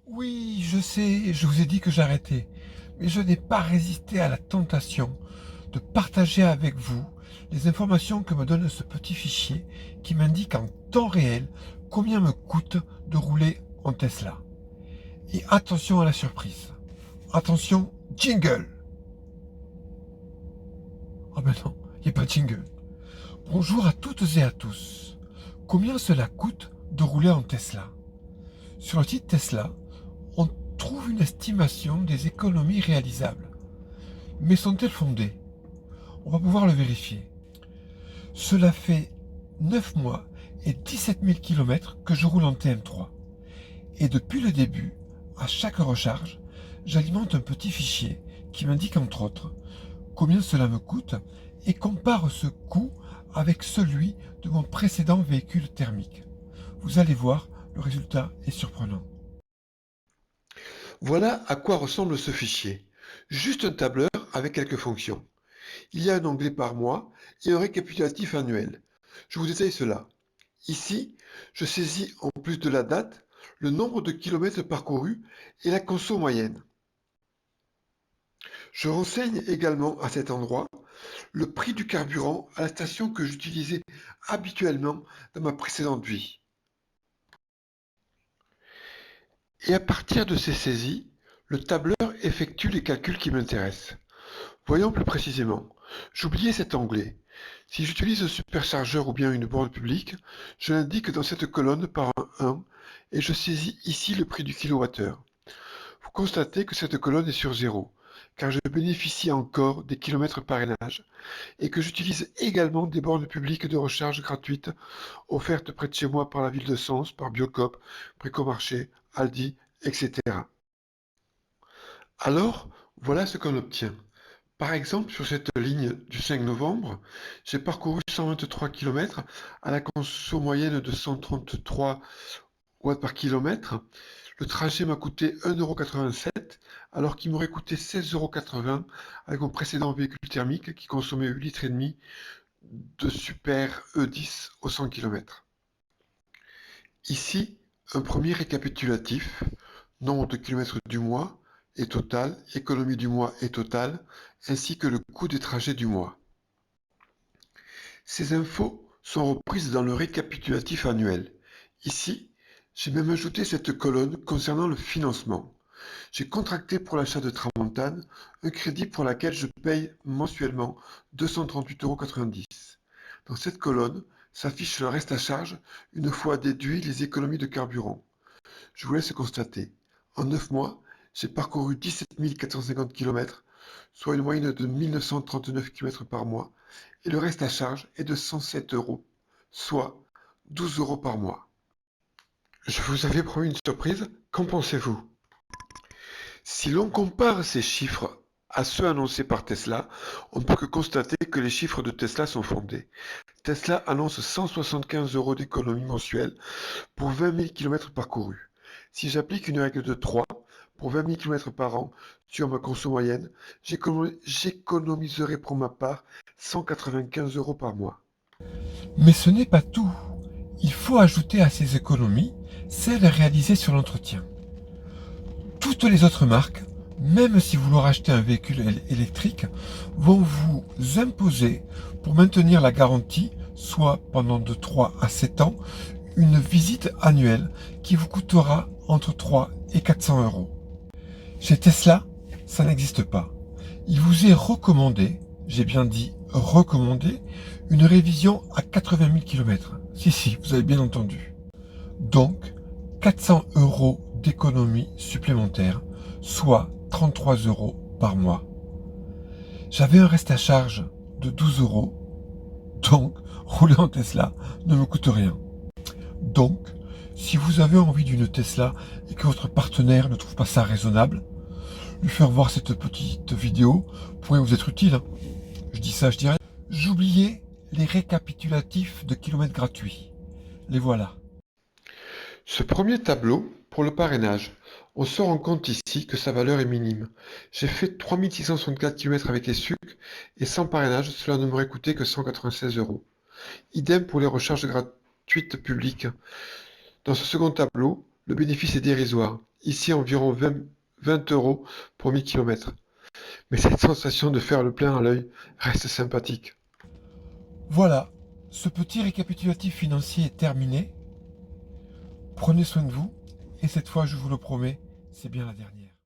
Oui, je sais, je vous ai dit que j'arrêtais, mais je n'ai pas résisté à la tentation de partager avec vous les informations que me donne ce petit fichier qui m'indique en temps réel combien me coûte de rouler en Tesla. Et attention à la surprise. Attention, jingle. Ah ben non, il n'y a pas de jingle. Bonjour à toutes et à tous. Combien cela coûte de rouler en Tesla? Sur le site Tesla, on trouve une estimation des économies réalisables. Mais sont-elles fondées? On va pouvoir le vérifier. Cela fait 9 mois et 17 000 km que je roule en TM3. Et depuis le début, à chaque recharge, j'alimente un petit fichier qui m'indique entre autres combien cela me coûte et compare ce coût avec celui de mon précédent véhicule thermique. Vous allez voir, le résultat est surprenant. Voilà à quoi ressemble ce fichier. Juste un tableur avec quelques fonctions. Il y a un onglet par mois et un récapitulatif annuel. Je vous détaille cela. Ici, je saisis en plus de la date, le nombre de kilomètres parcourus et la conso moyenne. Je renseigne également à cet endroit le prix du carburant à la station que j'utilisais habituellement dans ma précédente vie. Et à partir de ces saisies, le tableur effectue les calculs qui m'intéressent. Voyons plus précisément. J'oubliais cet onglet. Si j'utilise un superchargeur ou bien une borne publique, je l'indique dans cette colonne par un 1 et je saisis ici le prix du kilowattheure. Vous constatez que cette colonne est sur 0, car je bénéficie encore des kilomètres parrainage et que j'utilise également des bornes publiques de recharge gratuites offertes près de chez moi par la ville de Sens, par Biocoop, Bricomarché, Aldi, etc. Alors, voilà ce qu'on obtient. Par exemple, sur cette ligne du 5 novembre, j'ai parcouru 123 km à la conso moyenne de 133 watts par kilomètre. Le trajet m'a coûté 1,87 € alors qu'il m'aurait coûté 16,80 € avec mon précédent véhicule thermique qui consommait 8,5 litres de super E10 au 100 km. Ici, un premier récapitulatif, nombre de kilomètres du mois et total, économie du mois et total, ainsi que le coût des trajets du mois. Ces infos sont reprises dans le récapitulatif annuel. Ici, j'ai même ajouté cette colonne concernant le financement. J'ai contracté pour l'achat de Tramontane un crédit pour laquelle je paye mensuellement 238,90 €. Dans cette colonne s'affiche le reste à charge une fois déduit les économies de carburant. Je vous laisse constater. En 9 mois, j'ai parcouru 17 450 km, soit une moyenne de 1939 km par mois, et le reste à charge est de 107 €, soit 12 € par mois. Je vous avais promis une surprise, qu'en pensez-vous? Si l'on compare ces chiffres à ceux annoncés par Tesla, on ne peut que constater que les chiffres de Tesla sont fondés. Tesla annonce 175 € d'économie mensuelle pour 20 000 km parcourus. Si j'applique une règle de 3 pour 20 000 km par an sur ma conso moyenne, j'économiserai pour ma part 195 € par mois. Mais ce n'est pas tout. Il faut ajouter à ces économies celles réalisées sur l'entretien. Toutes les autres marques, même si vous leur achetez un véhicule électrique, vont vous imposer, pour maintenir la garantie, soit pendant de 3 à 7 ans, une visite annuelle qui vous coûtera entre 3 et 400 euros. Chez Tesla, ça n'existe pas. Il vous est recommandé, j'ai bien dit recommandé, une révision à 80 000 km. Si, vous avez bien entendu. Donc, 400 euros d'économie supplémentaire, soit 33 euros par mois. J'avais un reste à charge de 12 euros, donc rouler en Tesla ne me coûte rien. Donc, si vous avez envie d'une Tesla et que votre partenaire ne trouve pas ça raisonnable, lui faire voir cette petite vidéo pourrait vous être utile, hein. Je dis ça, je dirais. J'oubliais les récapitulatifs de kilomètres gratuits. Les voilà. Ce premier tableau, pour le parrainage, on se rend compte ici que sa valeur est minime. J'ai fait 3664 km avec les sucres et sans parrainage, cela ne m'aurait coûté que 196 €. Idem pour les recharges gratuites publiques. Dans ce second tableau, le bénéfice est dérisoire. Ici, environ 20 euros pour 1000 km. Mais cette sensation de faire le plein à l'œil reste sympathique. Voilà, ce petit récapitulatif financier est terminé. Prenez soin de vous, et cette fois, je vous le promets, c'est bien la dernière.